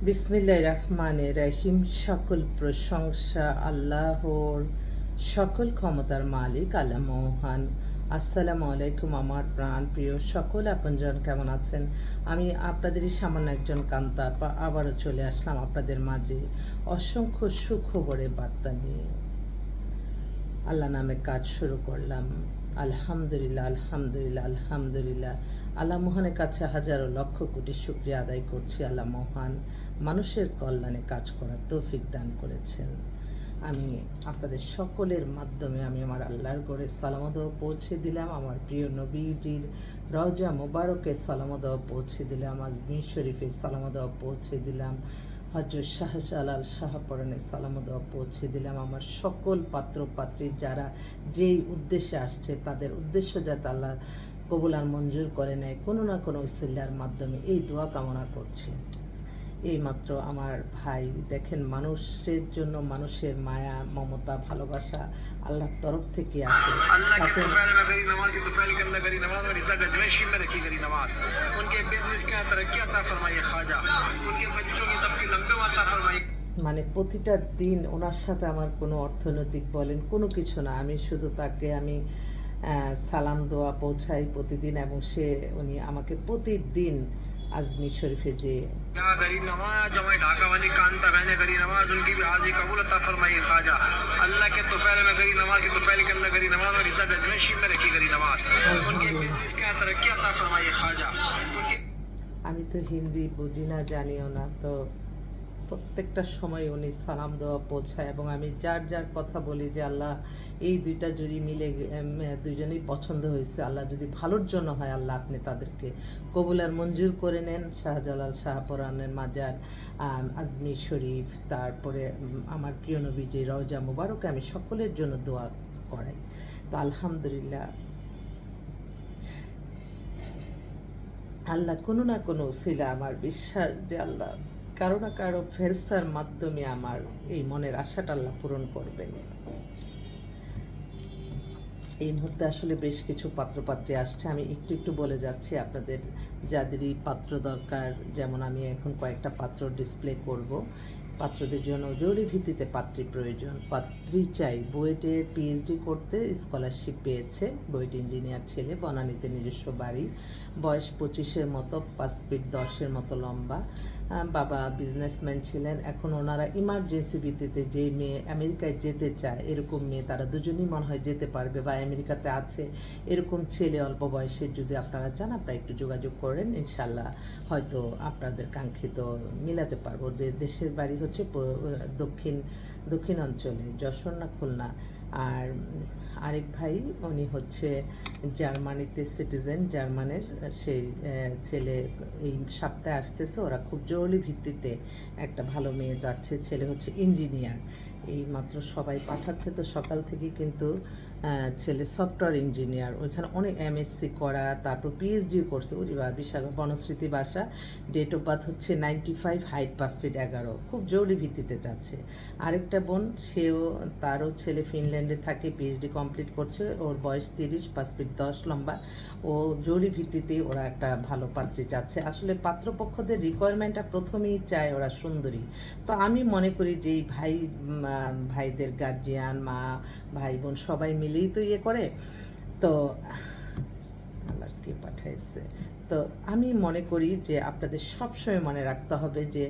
বিসমিল্লাহির রহমানির রহিম। সকল প্রশংসা আল্লাহর, সকল ক্ষমতার মালিক আল্লাহ মহান। আসসালামু আলাইকুম আমার প্রাণ প্রিয় সকল আপনজন, কেমন আছেন? আমি আপনাদেরই সামান্য একজন কান্তা আপা আবারও চলে আসলাম আপনাদের মাঝে অসংখ্য সুখবরের বার্তা নিয়ে। আল্লাহ নামে কাজ শুরু করলাম। আলহামদুলিল্লাহ, আলহামদুলিল্লাহ, আলহামদুলিল্লাহ। আল্লাহ মহানের কাছে হাজারো লক্ষ কোটি শুকরিয়া আদায় করছি। আল্লাহ মহান মানুষের কল্যাণে কাজ করার তৌফিক দান করেছেন। আমি আপনাদের সকলের মাধ্যমে আমি আমার আল্লাহর গড়ে সালামত পৌঁছে দিলাম। আমার প্রিয় নবীজির রওজা মোবারকে সালামত পৌঁছে দিলাম। আজমির শরীফে সালামত পৌঁছে দিলাম। হজরত শাহজালাল শাহপরাণে সালামত পৌঁছে দিলাম। আমার সকল পাত্র পাত্রী যারা যেই উদ্দেশ্যে আসছে তাদের উদ্দেশ্য যাতে আল্লাহ কবুল আর মঞ্জুর করে নেয়, কোনো না কোনো উসিলার মাধ্যমে এই দোয়া কামনা করছি। এইমাত্র আমার ভাই দেখেন, মানুষের জন্য মানুষের মায়া মমতা ভালোবাসা আল্লাহর তরফ থেকে আসে। মানে প্রতিটা দিন ওনার সাথে আমার কোনো অর্থনৈতিক বলেন কোনো কিছু না, আমি শুধু তাকে সালাম দোয়া পৌঁছাই প্রতিদিন, এবং উনি আমাকে প্রতিদিন আজমির শরীফে যে আমি তো হিন্দি বুঝি না, জানিও না, তো প্রত্যেকটা সময় উনি সালাম দেওয়া পৌঁছায়, এবং আমি যার যার কথা বলি যে আল্লাহ এই দুইটা যদি মিলে দুজনেই পছন্দ হয়েছে, আল্লাহ যদি ভালোর জন্য হয় আল্লাহ আপনি তাদেরকে কবুল আর মঞ্জুর করে নেন। শাহজালাল শাহপরানের মাজার, আজমির শরীফ, তারপরে আমার প্রিয় নবী যে রওজা মুবারকে আমি সকলের জন্য দোয়া করাই। তো আলহামদুলিল্লাহ, আল্লাহ কোনো না কোনো ছিল আমার বিশ্বাস যে আল্লাহ কারো না কারো ফেরেশতার মাধ্যমে আমার এই মনের আশাটা আল্লাহ পূরণ করবেন। এই মুহূর্তে আসলে বেশ কিছু পাত্রপাত্রী আসছে, আমি একটু একটু বলে যাচ্ছি আপনাদের যাদেরই পাত্র দরকার। যেমন আমি এখন কয়েকটা পাত্র ডিসপ্লে করব। পাত্রদের জন্য জরুরি ভিত্তিতে পাত্রী প্রয়োজন, পাত্রী চাই। বুয়েটে পিএইচডি করতে স্কলারশিপ পেয়েছে, বুয়েট ইঞ্জিনিয়ার ছেলে, বনানীতে নিজস্ব বাড়ি, বয়স 25-এর মতো, 5 ফিট 10-এর মতো লম্বা, বাবা বিজনেসম্যান ছিলেন। এখন ওনারা ইমার্জেন্সি ভিত্তিতে যে মেয়ে আমেরিকায় যেতে চায় এরকম মেয়ে তারা দুজনেই মনে হয় যেতে পারবে বা আমেরিকাতে আছে এরকম ছেলে অল্প বয়সের যদি আপনারা চান আপনারা একটু যোগাযোগ করেন, ইনশাল্লাহ হয়তো আপনাদের কাঙ্ক্ষিত মিলাতে পারবো। দেশের বাড়ি হচ্ছে দক্ষিণ অঞ্চলে, যশোর না খুলনা। আর আরেক ভাই উনি হচ্ছে জার্মানিতে সিটিজেন, জার্মানের। সেই ছেলে এই সপ্তাহে আসতেছে, ওরা খুব জরুরি ভিত্তিতে একটা ভালো মেয়ে যাচ্ছে, ছেলে হচ্ছে ইঞ্জিনিয়ার। এই মাত্র সবাই পাঠাচ্ছে, তো সকাল থেকে কিন্তু ছেলে সফটওয়্যার ইঞ্জিনিয়ার, ওইখানে অনেক এমএসসি করা, তারপর পিএইচডিও করছে। ওই বিশাল বনশ্রীতি বাসা, ডেট অফ বার্থ হচ্ছে 95, হাইট 5 ফিট 11, খুব জরুরি ভিত্তিতে যাচ্ছে। আরেকটা বোন, তারও ছেলে ফিনল্যান্ডে থাকে, পিএইচডি কমপ্লিট করছে, ওর বয়স 30, 5 ফিট 10 লম্বা। ও জরুরি ভিত্তিতেই ওরা একটা ভালো পাত্রী চাচ্ছে। আসলে পাত্রপক্ষদের রিকোয়ারমেন্টটা প্রথমেই চায় ওরা সুন্দরী। তো আমি মনে করি যে এই ভাইদের গার্জিয়ান, মা, ভাই বোন সবাই মিলেই তো ইয়ে করে। তো আল্লাহ কে পাঠাইছে, তো আমি মনে করি যে আপনাদের সবসময় মনে রাখতে হবে যে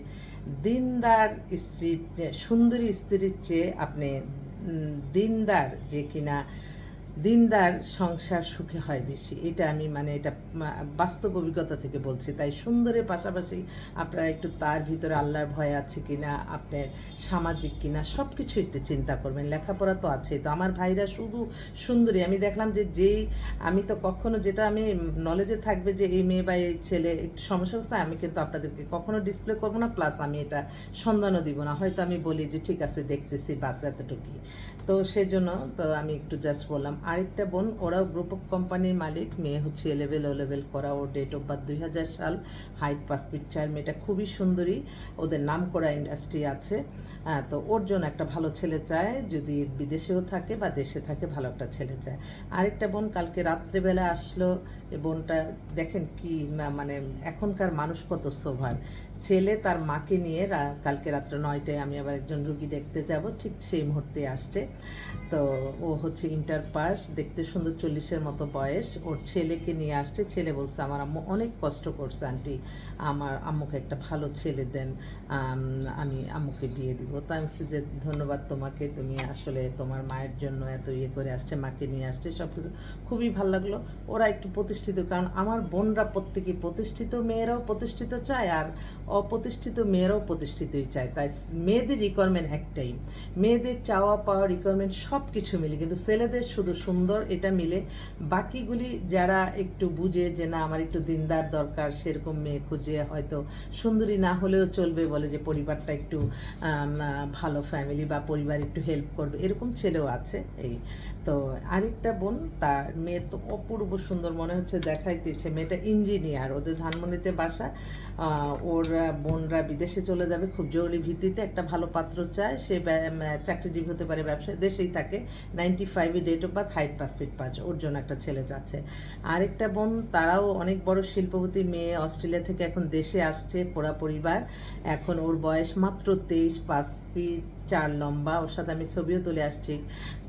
দিনদার স্ত্রী, সুন্দরী স্ত্রীর চেয়ে আপনি দিনদার যে কিনা দিনদার সংসার সুখে হয় বেশি। এটা আমি এটা বাস্তব অভিজ্ঞতা থেকে বলছি। তাই সুন্দরের পাশাপাশি আপনারা একটু তার ভিতরে আল্লাহর ভয় আছে কিনা, আপনার সামাজিক কিনা, সব কিছু একটু চিন্তা করবেন। লেখাপড়া তো আছে। তো আমার ভাইরা শুধু সুন্দরী, আমি দেখলাম যে আমি তো কখনো, যেটা আমি নলেজে থাকবে যে এই মেয়ে বা এই ছেলে একটু সমস্যা, আমি কিন্তু আপনাদেরকে কখনো ডিসপ্লে করবো না, প্লাস আমি এটা সন্ধানও দিব না। হয়তো আমি বলি যে ঠিক আছে দেখতেছি, বাস এতটুকুই। তো সেজন্য তো আমি একটু জাস্ট বললাম। আরেকটা বোন, ওরাও গ্রুপ অফ কোম্পানির মালিক, মেয়ে হচ্ছে এ লেভেল করা, ওর ডেট অফ বার্থ 2000 সাল, হাইট 5 ফিট 4, মেয়েটা খুবই সুন্দরী, ওদের নাম করা ইন্ডাস্ট্রি আছে। তো ওর জন্য একটা ভালো ছেলে চায়, যদি বিদেশেও থাকে বা দেশে থাকে ভালো একটা ছেলে চায়। আরেকটা বোন কালকে রাত্রেবেলা আসলো, এই বোনটা দেখেন কি মানে এখনকার মানুষ কত সোভার। ছেলে তার মাকে নিয়ে কালকে রাত্রে 9টায় আমি আবার একজন রুগী দেখতে যাব, ঠিক সেই মুহূর্তে আসছে। তো ও হচ্ছে ইন্টার পাস, দেখতে সুন্দর, 40-এর মতো বয়স, ওর ছেলেকে নিয়ে আসছে। ছেলে বলছে আমার আম্মু অনেক কষ্ট করছে আন্টি, আমার আম্মুকে একটা ভালো ছেলে দেন, আমি আম্মুকে বিয়ে দিব। তো আমি বলছি যে ধন্যবাদ তোমাকে, তুমি আসলে তোমার মায়ের জন্য এত ইয়ে করে আসছে, মাকে নিয়ে আসছে, সব কিছু খুবই ভালো লাগলো। ওরা একটু প্রতিষ্ঠিত, কারণ আমার বোনরা প্রত্যেকেই প্রতিষ্ঠিত, মেয়েরাও প্রতিষ্ঠিত চায় আর অপ্রতিষ্ঠিত মেয়েরাও প্রতিষ্ঠিতই চায়। তাই মেয়েদের রিকোয়ারমেন্ট একটাই, মেয়েদের চাওয়া পাওয়া রিকোয়ারমেন্ট সব কিছু মিলে, কিন্তু ছেলেদের শুধু সুন্দর এটা মিলে। বাকিগুলি যারা একটু বুঝে যে না আমার একটু দিনদার দরকার, সেরকম মেয়ে খুঁজে, হয়তো সুন্দরী না হলেও চলবে, বলে যে পরিবারটা একটু ভালো ফ্যামিলি বা পরিবার একটু হেল্প করবে, এরকম ছেলেও আছে। এই তো আরেকটা বোন, তার মেয়ে তো অপূর্ব সুন্দর, মনে হচ্ছে দেখাইতেছে, মেয়েটা ইঞ্জিনিয়ার, ওদের ধানমন্ডিতে বাসা। ওর বোনরা বিদেশে চলে যাবে, খুব জরুরি ভিত্তিতে একটা ভালো পাত্র চায়, সে চাকরিজীবী হতে পারে, ব্যবসায়, দেশেই থাকে, 95-এ date of birth, height 5 feet 5, ওর জন্য একটা ছেলে যাচ্ছে। আরেকটা বোন, তারাও অনেক বড় শিল্পপতি মেয়ে, অস্ট্রেলিয়া থেকে এখন দেশে আসছে, পোড়া পরিবার, এখন ওর বয়স মাত্র 23, 5 ফিট 4 লম্বা, ওর সাথে আমি ছবিও তুলে আসছি,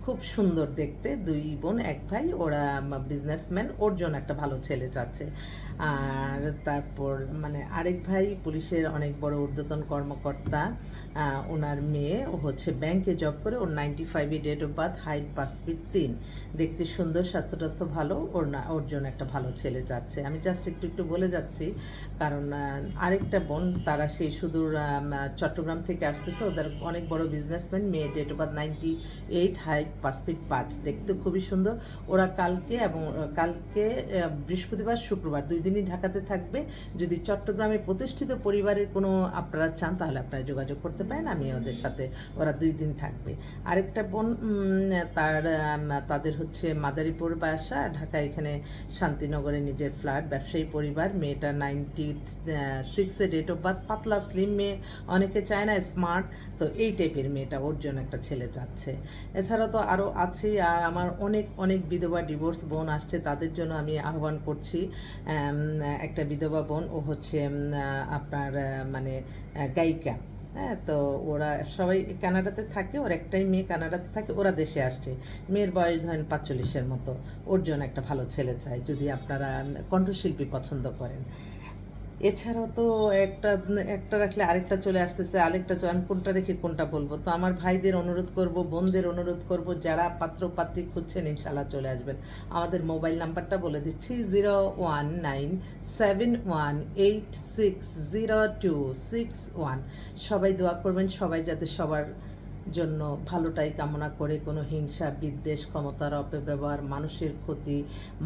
খুব সুন্দর দেখতে, 2 বোন 1 ভাই, ওরা বিজনেসম্যান, ওর জন্য একটা ভালো ছেলে চাচ্ছে। আর তারপর মানে আরেক ভাই পুলিশের অনেক বড় ঊর্ধ্বতন কর্মকর্তা, ওনার মেয়ে, ও হচ্ছে ব্যাংকে জব করে, ওর 95-এ date of birth, height 5 feet 3, দেখতে সুন্দর, স্বাস্থ্য টাস্থ্য ভালো, ওর জন্য একটা ভালো ছেলে চাচ্ছে। আমি জাস্ট একটু বলে যাচ্ছি, কারণ আরেকটা বোন, তারা সেই সুদূর চট্টগ্রাম থেকে আসতেছে, ওদের অনেক বড় বিজনেসম্যান, মেয়ে date of birth 98, height 5 feet 5, দেখতে খুবই সুন্দর। ওরা কালকে বৃহস্পতিবার শুক্রবার 2 দিনই ঢাকাতে থাকবে। যদি চট্টগ্রামে প্রতিষ্ঠিত পরিবারের কোনো আপনারা চান তাহলে আপনারা যোগাযোগ করতে পারেন, আমি ওদের সাথে, ওরা 2 দিন থাকবে। আরেকটা বোন, তাদের হচ্ছে মাদারীপুর বাসা, ঢাকা এখানে শান্তিনগরে নিজের ফ্ল্যাট, ব্যবসায়ী পরিবার, মেয়েটা 96-এ ডেট অফ বার্থ, পাতলা স্লিম মেয়ে, অনেকে চায় না, স্মার্ট, তো এই টাইপের মেয়েটা, ওর জন্য একটা ছেলে চাচ্ছে। এছাড়া তো আরও আছেই, আর আমার অনেক অনেক বিধবা ডিভোর্স বোন আসছে, তাদের জন্য আমি আহ্বান করছি। একটা বিধবা বোন, ও হচ্ছে আপনার মানে গায়িকা, হ্যাঁ, তো ওরা সবাই কানাডাতে থাকে, ওর একটাই মেয়ে কানাডাতে থাকে, ওরা দেশে আসছে, মেয়ের বয়স ধরেন 45-এর মতো, ওর জন্য একটা ভালো ছেলে চাই, যদি আপনারা কণ্ঠশিল্পী পছন্দ করেন। এছাড়াও তো একটা একটা রাখলে আরেকটা চলে আসতেছে, আরেকটা আমি কোনটা রেখে কোনটা বলবো। তো আমার ভাইদের অনুরোধ করব, বোনদের অনুরোধ করব, যারা পাত্র পাত্রী খুঁজছেন ইনশাল্লাহ চলে আসবেন। আমাদের মোবাইল নাম্বারটা বলে দিচ্ছি, 019718600261। সবাই দোয়া করবেন, সবাই যাতে সবার জন্য ভালোটাই কামনা করে, কোনো হিংসা বিদ্বেষ, ক্ষমতার অপব্যবহার, মানুষের ক্ষতি,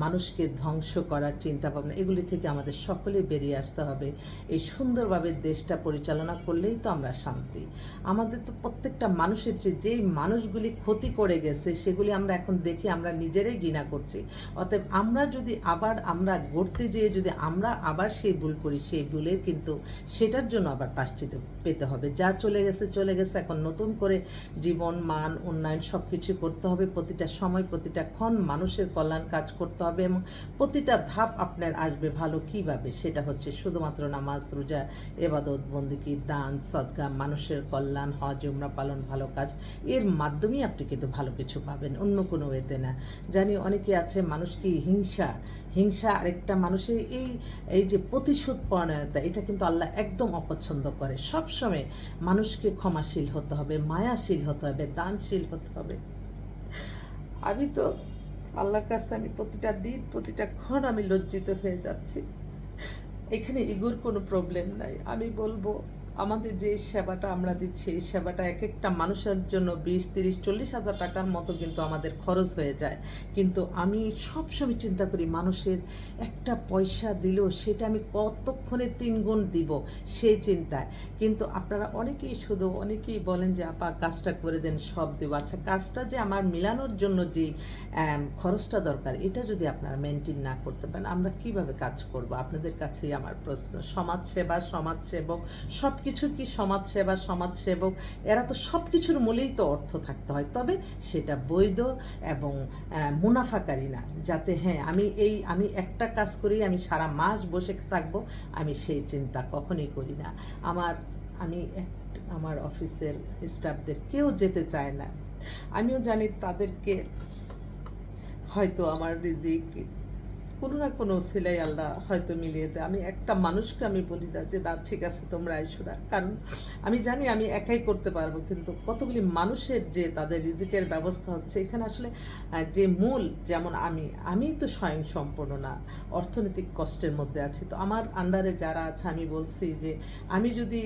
মানুষকে ধ্বংস করার চিন্তাভাবনা, এগুলি থেকে আমাদের সকলে বেরিয়ে আসতে হবে। এই সুন্দরভাবে দেশটা পরিচালনা করলেই তো আমরা শান্তি। আমাদের তো প্রত্যেকটা মানুষের যেই মানুষগুলি ক্ষতি করে গেছে সেগুলি আমরা এখন দেখি, আমরা নিজেরাই ঘৃণা করছি। অতএব আমরা যদি আমরা গড়তে যেয়ে যদি আমরা আবার সেই ভুল করি, সেই ভুলের কিন্তু সেটার জন্য আবার প্রায়শ্চিত্ত পেতে হবে। যা চলে গেছে চলে গেছে, এখন নতুন করে জীবন মান উন্নয়ন সব কিছু করতে হবে, প্রতিটা সময় প্রতিটা ক্ষণ মানুষের কল্যাণ কাজ করতে হবে, এবং প্রতিটা ধাপ আপনার আসবে ভালো কীভাবে, সেটা হচ্ছে শুধুমাত্র নামাজ, রোজা, এবাদত বন্দেগী, দান সদকা, মানুষের কল্যাণ, হজ উমরা পালন, ভালো কাজ, এর মাধ্যমেই আপনি কিন্তু ভালো কিছু পাবেন, অন্য কোনো ওয়েতে না। জানি অনেকে আছে মানুষ কি হিংসা আরেকটা মানুষের এই যে প্রতিশোধ পরায়ণতা, এটা কিন্তু আল্লাহ একদম অপছন্দ করে। সবসময় মানুষকে ক্ষমাশীল হতে হবে, মায়াশীল হতে হবে, দানশীল হতে হবে। আমি তো আল্লাহর কাছে আমি প্রতিটা দিন প্রতিটা ক্ষণ আমি লজ্জিত হয়ে যাচ্ছি। এখানে ইগোর কোনো প্রবলেম নাই, আমি বলবো আমাদের যে সেবাটা আমরা দিচ্ছি এই সেবাটা এক একটা মানুষের জন্য 20, 30, 40 হাজার টাকার মতো কিন্তু আমাদের খরচ হয়ে যায়। কিন্তু আমি সবসময় চিন্তা করি মানুষের একটা পয়সা দিলেও সেটা আমি কতক্ষণে 3 গুণ দিব সেই চিন্তায়। কিন্তু আপনারা অনেকেই বলেন যে আপা কাজটা করে দেন সব দেবো। আচ্ছা কাজটা যে আমার মিলানোর জন্য যে খরচটা দরকার এটা যদি আপনারা মেনটেন না করতে পারেন আমরা কিভাবে কাজ করব? আপনাদের কাছেই আমার প্রশ্ন। সমাজসেবক সব কিছু কি সমাজসেবক এরা তো সব কিছুর মূলেই তো অর্থ থাকতে হয়, তবে সেটা বৈধ এবং মুনাফাকারী না, যাতে আমি একটা কাজ করি আমি সারা মাস বসে থাকবো, আমি সেই চিন্তা কখনোই করি না। আমার অফিসের স্টাফদের কেউ যেতে চায় না। আমিও জানি তাদেরকে হয়তো আমার রিজিক কোনো না কোনো সিলাই আল্লাহ হয়তো মিলিয়ে দেয়। আমি একটা মানুষকে আমি বলি না যে না ঠিক আছে তোমরা আইসো না, কারণ আমি জানি আমি একাই করতে পারবো, কিন্তু কতগুলি মানুষের যে তাদের রিজিকের ব্যবস্থা হচ্ছে এখানে আসলে যে মূল, যেমন আমি তো স্বয়ংসম্পূর্ণ না, অর্থনৈতিক কষ্টের মধ্যে আছি। তো আমার আন্ডারে যারা আছে আমি বলছি যে আমি যদি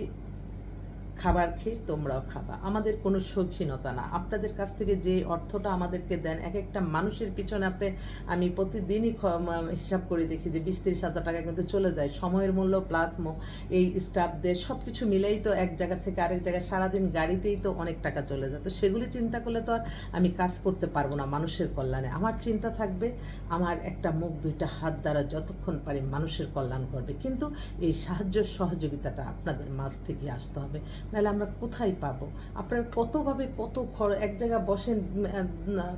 খাবার খেয়ে তোমরাও খাবা, আমাদের কোনো শৌখিনতা না। আপনাদের কাছ থেকে যে অর্থটা আমাদেরকে দেন এক একটা মানুষের পিছনে আমি প্রতিদিনই হিসাব করে দেখি যে 20-30 হাজার টাকা কিন্তু চলে যায়, সময়ের মূল্য প্লাস এই স্টাফদের সব কিছু মিলেই তো এক জায়গা থেকে আরেক জায়গায় সারাদিন গাড়িতেই তো অনেক টাকা চলে যায়। তো সেগুলি চিন্তা করলে তো আর আমি কাজ করতে পারবো না মানুষের কল্যাণে। আমার চিন্তা থাকবে আমার একটা মুখ দুইটা হাত দ্বারা যতক্ষণ পারি মানুষের কল্যাণ করবে, কিন্তু এই সাহায্য সহযোগিতাটা আপনাদের মাঝ থেকে আসতে হবে, নাহলে আমরা কোথায় পাবো? আপনারা কতভাবে এক জায়গায় বসেন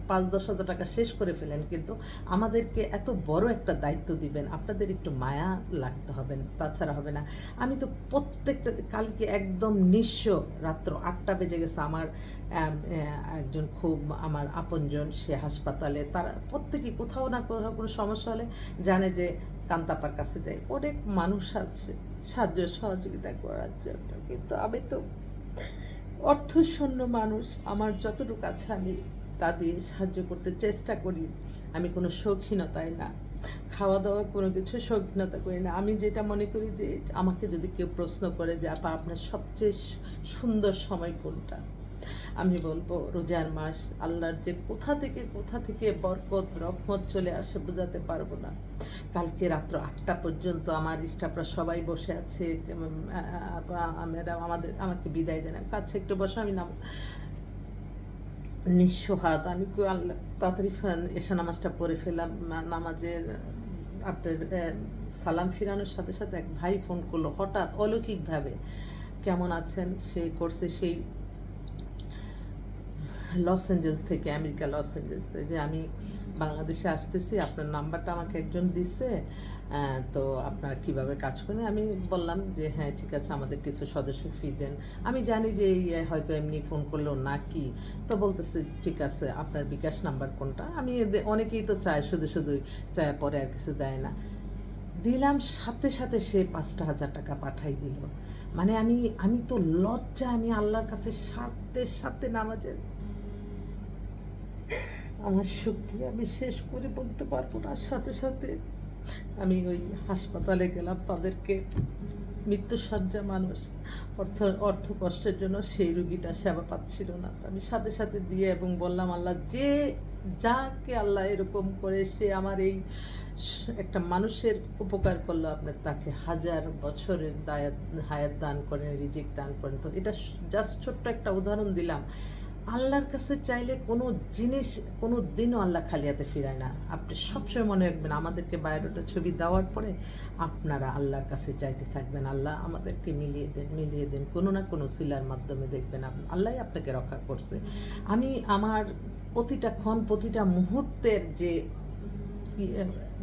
5-10 হাজার টাকা শেষ করে ফেলেন, কিন্তু আমাদেরকে এত বড় একটা দায়িত্ব দিবেন, আপনাদের একটু মায়া লাগতে হবে, তাছাড়া হবে না। আমি তো প্রত্যেকটা কালকে একদম নিঃস্ব, রাত্র 8টা বেজে গেছে, আমার একজন খুব আমার আপনজন সে হাসপাতালে, তারা প্রত্যেকেই কোথাও না কোথাও কোনো সমস্যা হলে জানে যে কান্তাপার কাছে যাই, অনেক মানুষ আছে সাহায্য সহযোগিতা করার জন্য, কিন্তু আমি তো অর্থশূন্য মানুষ। আমার যতটুকু আছে আমি তা দিয়ে সাহায্য করতে চেষ্টা করি। আমি কোনো শৌখিনতায় না, খাওয়া দাওয়া কোনো কিছু শৌখিনতা করি না। আমি যেটা মনে করি যে আমাকে যদি কেউ প্রশ্ন করে যে আপা আপনার সবচেয়ে সুন্দর সময় কোনটা, আমি বলবো রোজার মাস। আল্লাহর যে কোথা থেকে বরকত রহমত চলে আসে বোঝাতে পারবো না। কালকে রাত্র 8টা পর্যন্ত আমার স্টাফরা সবাই বসে আছে, আমাকে বিদায় দেন, কাছে একটু বসে আমি নিঃস্ব হাত, আমি আল্লাহ তাড়াতাড়ি এশা নামাজটা পড়ে ফেলাম। নামাজের আপনার সালাম ফিরানোর সাথে সাথে এক ভাই ফোন করলো হঠাৎ অলৌকিকভাবে, কেমন আছেন, সে করছে সেই লস অ্যাঞ্জেলস থেকে, আমেরিকা লস অ্যাঞ্জেলস থেকে, যে আমি বাংলাদেশে আসতেছি, আপনার নাম্বারটা আমাকে একজন দিচ্ছে, তো আপনার কিভাবে কাজ করেন। আমি বললাম যে হ্যাঁ ঠিক আছে আমাদের কিছু সদস্য ফি দেন, আমি জানি যে হয়তো এমনি ফোন করলো না কি, তো বলতেছে ঠিক আছে আপনার বিকাশ নাম্বার কোনটা। আমি অনেকেই তো চায় শুধুই চায়, পরে আর কিছু দেয় না, দিলাম সাথে সাথে সে 5টা হাজার টাকা পাঠাই দিল। মানে আমি তো লজ্জা, আমি আল্লাহর কাছে সাথে নামাজের আমার শক্তি আমি শেষ করে বলতে পারবো না। সাথে আমি ওই হাসপাতালে গেলাম, তাদেরকে মৃত্যুসজ্জা মানুষ, অর্থ কষ্টের জন্য সেই রুগীটা সেবা পাচ্ছিল না, তো আমি সাথে দিয়ে এবং বললাম আল্লাহ যাকে আল্লাহ এরকম করে সে আমার এই একটা মানুষের উপকার করলো, আপনার তাকে 1000 বছরের হায়াত দান করেন, রিজিক দান করেন। তো এটা জাস্ট ছোট্ট একটা উদাহরণ দিলাম। আল্লাহর কাছে চাইলে কোনো জিনিস কোনো দিনও আল্লাহ খালি হাতে ফিরায় না। আপনি সবসময় মনে রাখবেন, আমাদেরকে বায়োডাটা ছবি দেওয়ার পরে আপনারা আল্লাহর কাছে চাইতে থাকবেন, আল্লাহ আমাদেরকে মিলিয়ে দেন, কোনো না কোনো সিলার মাধ্যমে দেখবেন আল্লাহই আপনাকে রক্ষা করছে। আমি আমার প্রতিটা ক্ষণ প্রতিটা মুহূর্তের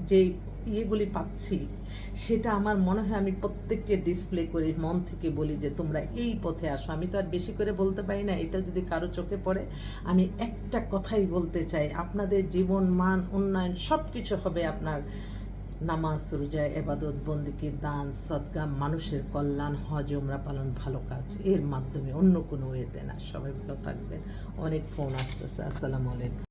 যে ইয়েগুলি পাচ্ছি, সেটা আমার মনে হয় আমি প্রত্যেককে ডিসপ্লে করি, মন থেকে বলি যে তোমরা এই পথে আসো। আমি তো আর বেশি করে বলতে পারি না, এটা যদি কারো চোখে পড়ে আমি একটা কথাই বলতে চাই, আপনাদের জীবন মান উন্নয়ন সব কিছু হবে আপনার নামাজ রোজা এবাদত বন্দেগী দান সদকা মানুষের কল্যাণ হজ উমরা পালন ভালো কাজ এর মাধ্যমে, অন্য কোনো ওয়েতে না। সবাই ভালো থাকবেন। অনেক ফোন আসতেছে। আসসালামু আলাইকুম।